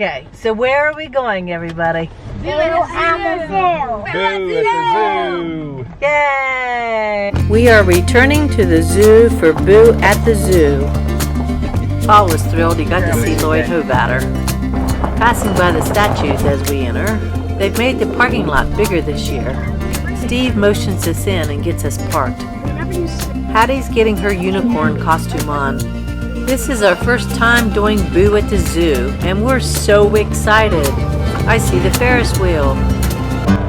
Okay, so where are we going, everybody? Boo at the zoo. Boo at the zoo. Yay! We are returning to the zoo for Boo at the Zoo. Paul was thrilled he got to see Lloyd Hovatter. Passing by the statues as we enter, they've made the parking lot bigger this year. Steve motions us in and gets us parked. Hattie's getting her unicorn costume on. This is our first time doing Boo at the Zoo, and we're so excited. I see the Ferris wheel.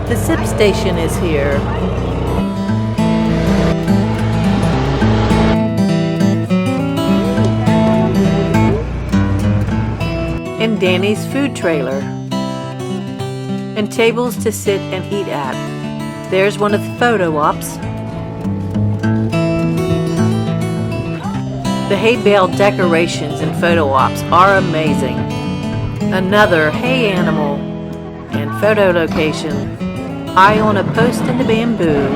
The sip station is here. And Danny's food trailer. And tables to sit and eat at. There's one of the photo ops. The hay bale decorations and photo ops are amazing. Another hay animal and photo location. Eye on a post in the bamboo.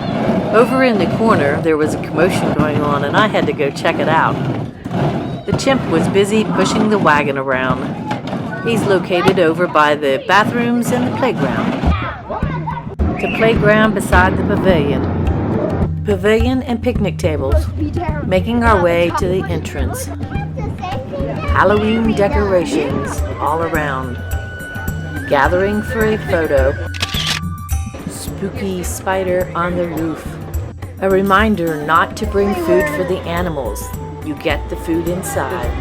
Over in the corner there was a commotion going on and I had to go check it out. The chimp was busy pushing the wagon around. He's located over by the bathrooms and the playground. The playground beside the pavilion and picnic tables, making our way to the entrance. Halloween decorations all around. Gathering for a photo. Spooky spider on the roof. A reminder not to bring food for the animals. You get the food inside.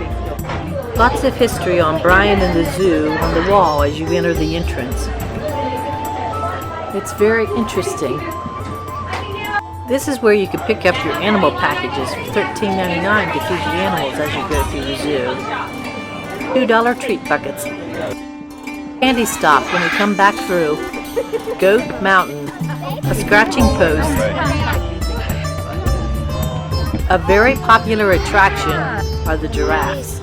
Lots of history on Brian and the zoo on the wall as you enter the entrance. It's very interesting. This is where you can pick up your animal packages for $13.99 to feed the animals as you go through the zoo. $2 treat buckets. Candy stop when we come back through. Goat Mountain. A scratching post. A very popular attraction are the giraffes.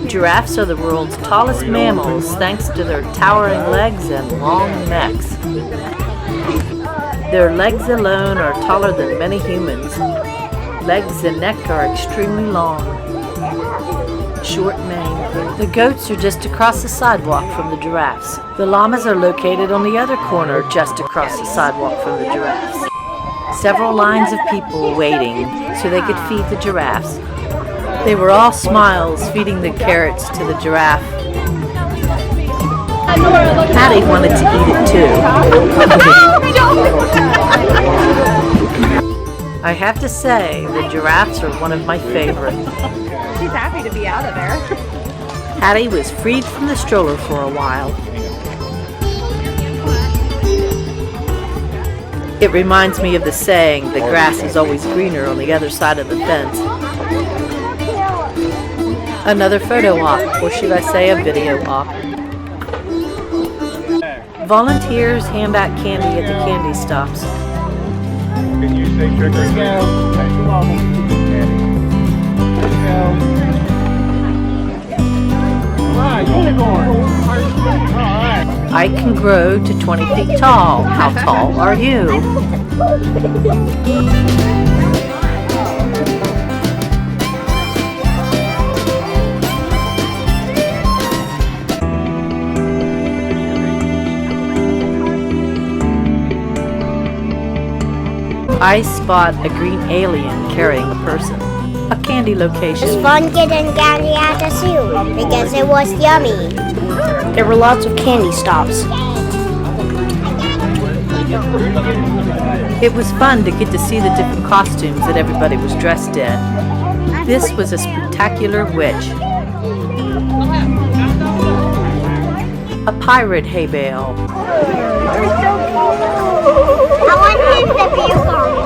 Giraffes are the world's tallest mammals thanks to their towering legs and long necks. Their legs alone are taller than many humans. Legs and neck are extremely long. Short mane. The goats are just across the sidewalk from the giraffes. The llamas are located on the other corner just across the sidewalk from the giraffes. Several lines of people waiting so they could feed the giraffes. They were all smiles feeding the carrots to the giraffe. Hattie wanted to eat it too. I have to say, the giraffes are one of my favorite. She's happy to be out of there. Hattie was freed from the stroller for a while. It reminds me of the saying, the grass is always greener on the other side of the fence. Another photo op, or should I say a video op. Volunteers hand out candy at the candy stops. Can you say trick or treat? I can grow to 20 feet tall. How tall are you? I spot a green alien carrying a person. A candy location. It was fun getting candy at the zoo because it was yummy. There were lots of candy stops. It was fun to get to see the different costumes that everybody was dressed in. This was a spectacular witch. A pirate hay bale. I want the beer pong.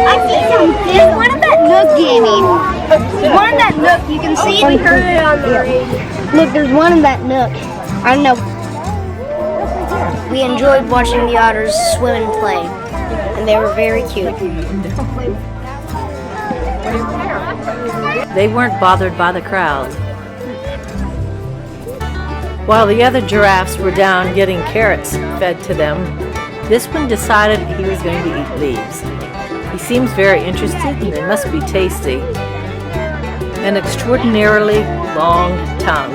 I see some. There's one of that nook, Jamie. There's one in that nook. You can see it. We heard it on the radio. Look, there's one in that nook. I don't know. We enjoyed watching the otters swim and play, and they were very cute. They weren't bothered by the crowd. While the other giraffes were down getting carrots fed to them, this one decided he was going to eat leaves. He seems very interested and they must be tasty. an extraordinarily long tongue.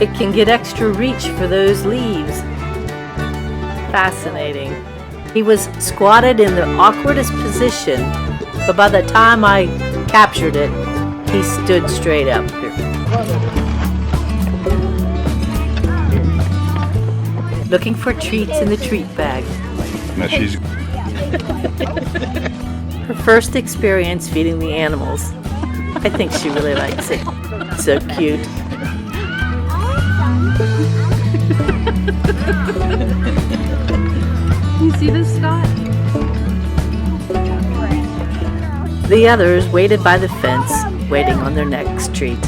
It can get extra reach for those leaves. Fascinating. He was squatted in the awkwardest position, but by the time I captured it, he stood straight up. Looking for treats in the treat bag. No, she's Her first experience feeding the animals. I think she really likes it. So cute. You see this, Scott? The others waited by the fence, waiting on their next treat.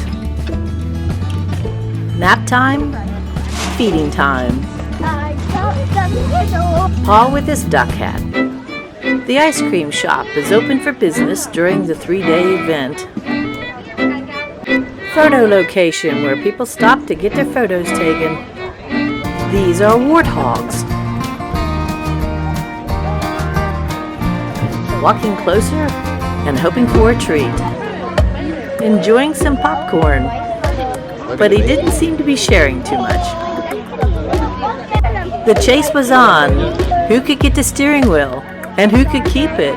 Nap time? Feeding time. Paul with his duck hat. The ice cream shop is open for business during the 3-day event. Photo location where people stop to get their photos taken. These are warthogs. Walking closer and hoping for a treat. Enjoying some popcorn, but he didn't seem to be sharing too much. The chase was on. Who could get the steering wheel? And who could keep it?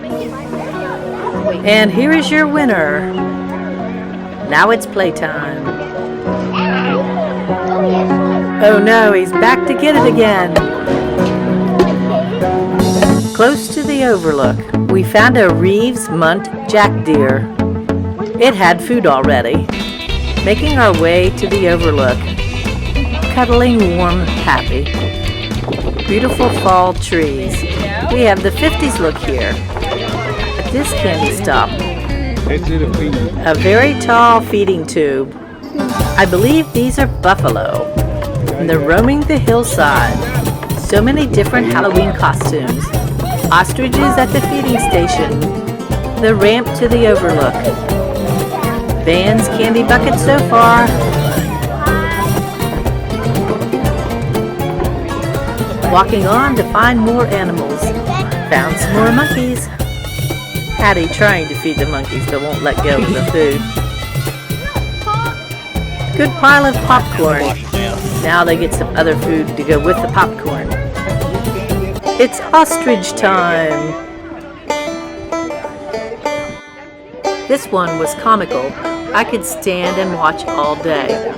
And here is your winner. Now it's playtime. Oh no, he's back to get it again. Close to the overlook, we found a Reeves Munt jack deer. It had food already. Making our way to the overlook, cuddling warm, happy. Beautiful fall trees. We have the 50s look here. At this candy stop, a very tall feeding tube. I believe these are buffalo. And they're roaming the hillside. So many different Halloween costumes. Ostriches at the feeding station. The ramp to the overlook. Van's candy bucket so far. Walking on to find more animals. Found some more monkeys. Hattie trying to feed the monkeys but won't let go of the food. Good pile of popcorn. Now they get some other food to go with the popcorn. It's ostrich time. This one was comical. I could stand and watch all day.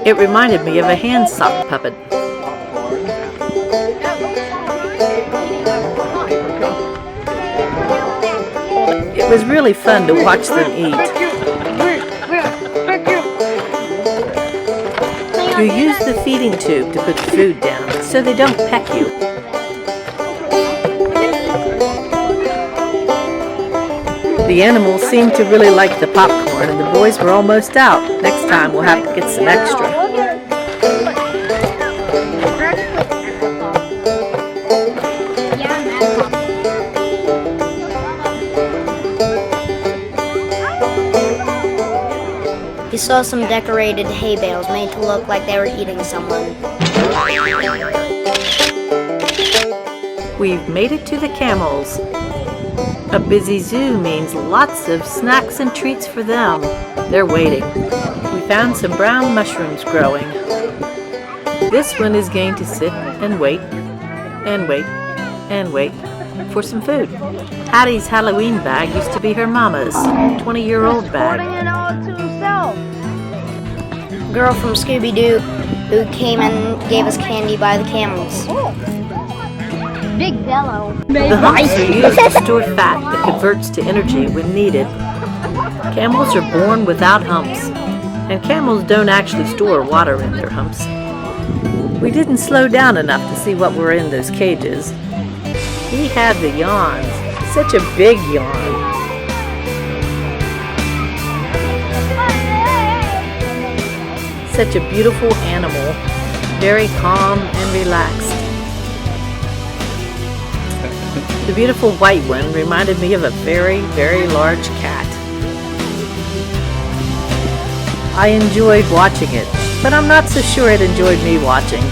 It reminded me of a hand sock puppet. It was really fun to watch them eat. You use the feeding tube to put the food down so they don't peck you. The animals seemed to really like the popcorn and the boys were almost out. Next time we'll have to get some extra. We saw some decorated hay bales made to look like they were eating someone. We've made it to the camels. A busy zoo means lots of snacks and treats for them. They're waiting. We found some brown mushrooms growing. This one is going to sit and wait, and wait, and wait for some food. Hattie's Halloween bag used to be her mama's 20-year-old bag. Girl from Scooby-Doo who came and gave us candy by the camels. Big bellow. The humps are used to store fat that converts to energy when needed. Camels are born without humps, and camels don't actually store water in their humps. We didn't slow down enough to see what were in those cages. He had the yawns, such a big yawn. Such a beautiful animal, very calm and relaxed. The beautiful white one reminded me of a very, very large cat. I enjoyed watching it, but I'm not so sure it enjoyed me watching.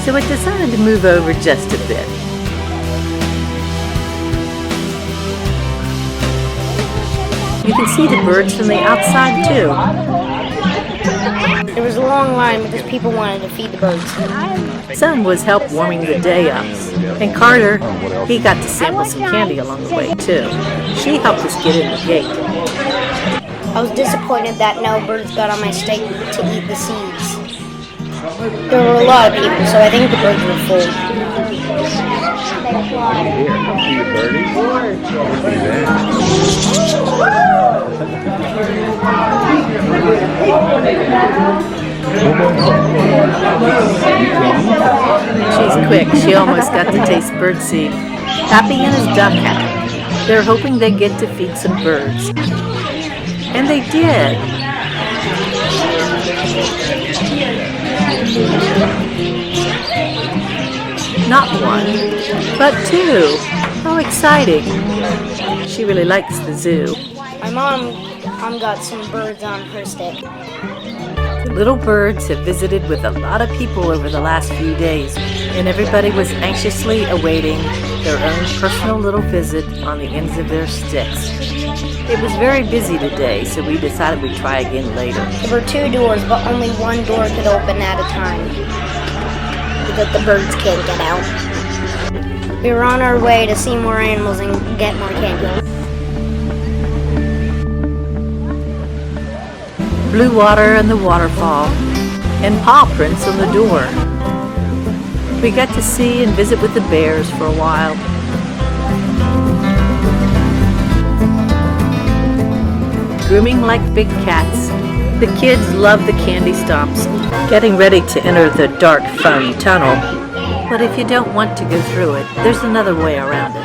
So it decided to move over just a bit. You can see the birds from the outside too. There was a long line because people wanted to feed the birds. Son was help warming the day up. And Carter, he got to sample some candy along the way too. She helped us get in the gate. I was disappointed that no birds got on my steak to eat the seeds. There were a lot of people, so I think the birds were full. She's quick. She almost got to taste birdseed. Pappy and his duck hat. They're hoping they get to feed some birds. And they did. Not one, but two. How exciting. She really likes the zoo. My mom got some birds on her stick. The little birds have visited with a lot of people over the last few days, and everybody was anxiously awaiting their own personal little visit on the ends of their sticks. It was very busy today, so we decided we'd try again later. There were 2 doors, but only one door could open at a time, because the birds can't get out. We were on our way to see more animals and get more candy. Blue water and the waterfall, and paw prints on the door. We got to see and visit with the bears for a while. Grooming like big cats. The kids love the candy stomps, getting ready to enter the dark, fun tunnel. But if you don't want to go through it, there's another way around it.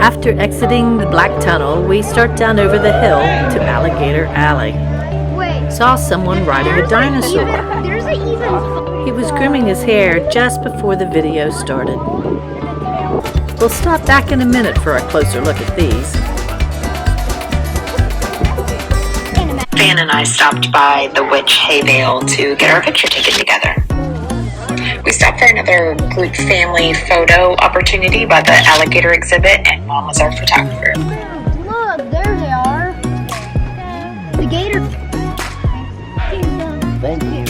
After exiting the black tunnel, we start down over the hill to Alligator Alley. Saw someone riding a dinosaur. He was grooming his hair just before the video started. We'll stop back in a minute for a closer look at these. Van and I stopped by the Witch Hay Bale to get our picture taken together. We stopped for another group family photo opportunity by the alligator exhibit, and Mom was our photographer. Look, there they are. The gators. Thank you.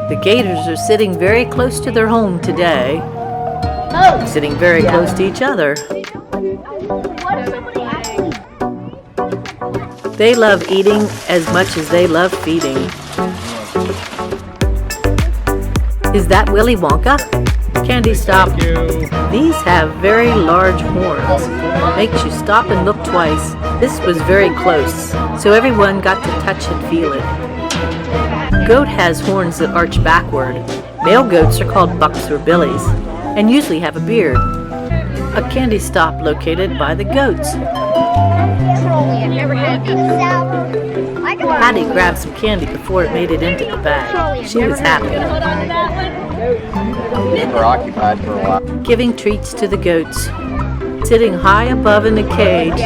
The gators are sitting very close to their home today, Oh, sitting very close to each other. what if somebody actually... They love eating as much as they love feeding. Is that Willy Wonka? Candy stop. These have very large horns. Makes you stop and look twice. This was very close, so everyone got to touch and feel it. Goat has horns that arch backward. Male goats are called bucks or billies, and usually have a beard. A candy stop located by the goats. Patty grabbed some candy before it made it into the bag. She was happy. We were occupied for a while. Giving treats to the goats. Sitting high above in a cage,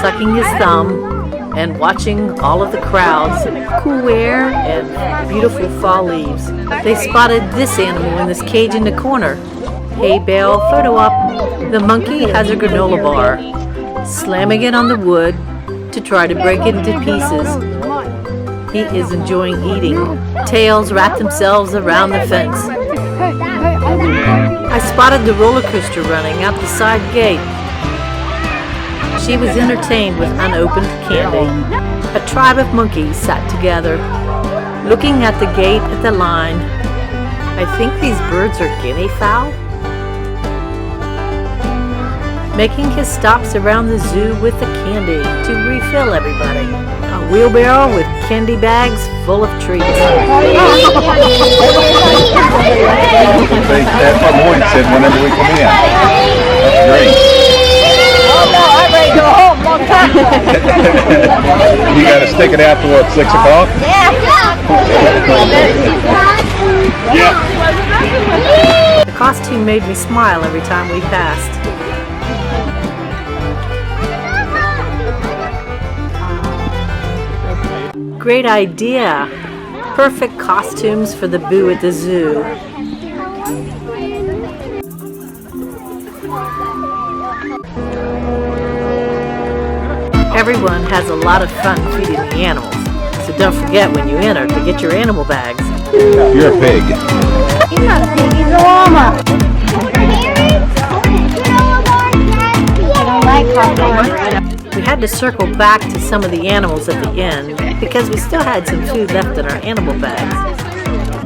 sucking his thumb, and watching all of the crowds. Cool air and beautiful fall leaves. They spotted this animal in this cage in the corner. Hay bale photo op. The monkey has a granola bar, slamming it on the wood to try to break it into pieces. He is enjoying eating. Tails wrap themselves around the fence. I spotted the roller coaster running out the side gate. She was entertained with unopened candy. A tribe of monkeys sat together, looking at the gate at the line. I think these birds are guinea fowl. Making his stops around the zoo with the candy to refill everybody. A wheelbarrow with candy bags full of treats. That's what Lloyd said whenever we come in. That's great. You gotta stick it out to what, 6 o'clock? The costume made me smile every time we passed. Great idea! Perfect costumes for the boo at the zoo. Everyone has a lot of fun feeding the animals, so don't forget when you enter to get your animal bags. You're a pig. He's not a pig, he's a llama. I don't like popcorn. We had to circle back to some of the animals at the end because we still had some food left in our animal bags.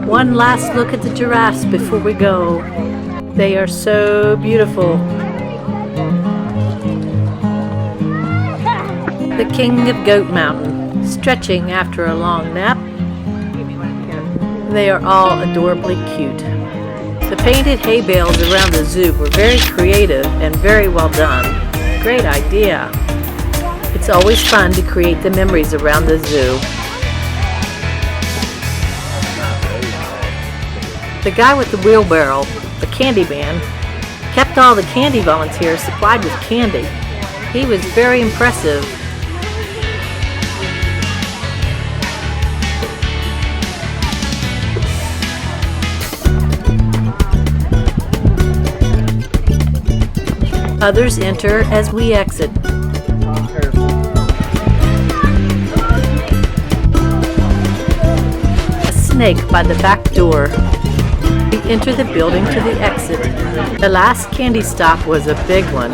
One last look at the giraffes before we go. They are so beautiful. The king of Goat Mountain, stretching after a long nap. They are all adorably cute. The painted hay bales around the zoo were very creative and very well done. Great idea. It's always fun to create the memories around the zoo. The guy with the wheelbarrow, the candy man, kept all the candy volunteers supplied with candy. He was very impressive. Others enter as we exit. A snake by the back door. We enter the building to the exit. The last candy stop was a big one.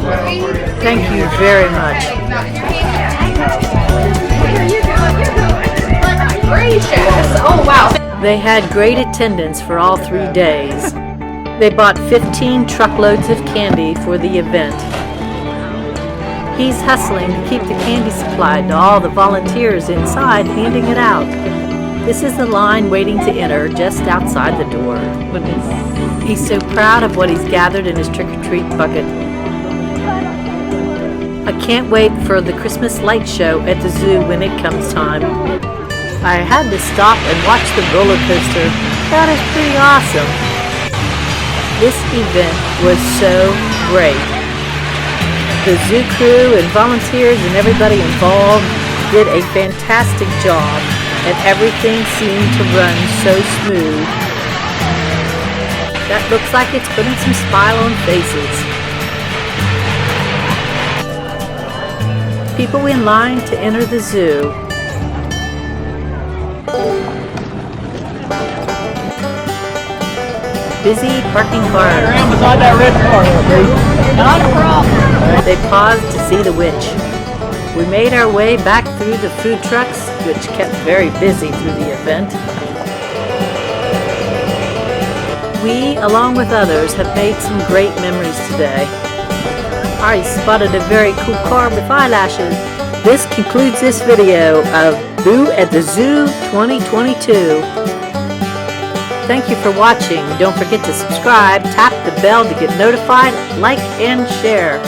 Thank you very much. Oh wow. They had great attendance for all 3 days. They bought 15 truckloads of candy for the event. He's hustling to keep the candy supplied to all the volunteers inside, handing it out. This is the line waiting to enter just outside the door. He's so proud of what he's gathered in his trick-or-treat bucket. I can't wait for the Christmas light show at the zoo when it comes time. I had to stop and watch the roller coaster. That is pretty awesome. This event was so great. The zoo crew and volunteers and everybody involved did a fantastic job, and everything seemed to run so smooth. That looks like it's putting some smile on faces. People in line to enter the zoo. Busy parking cars. Beside that red car, not a problem. They paused to see the witch. We made our way back through the food trucks, which kept very busy through the event. We, along with others, have made some great memories today. I spotted a very cool car with eyelashes. This concludes this video of Boo at the Zoo 2022. Thank you for watching. Don't forget to subscribe, tap the bell to get notified, like, and share.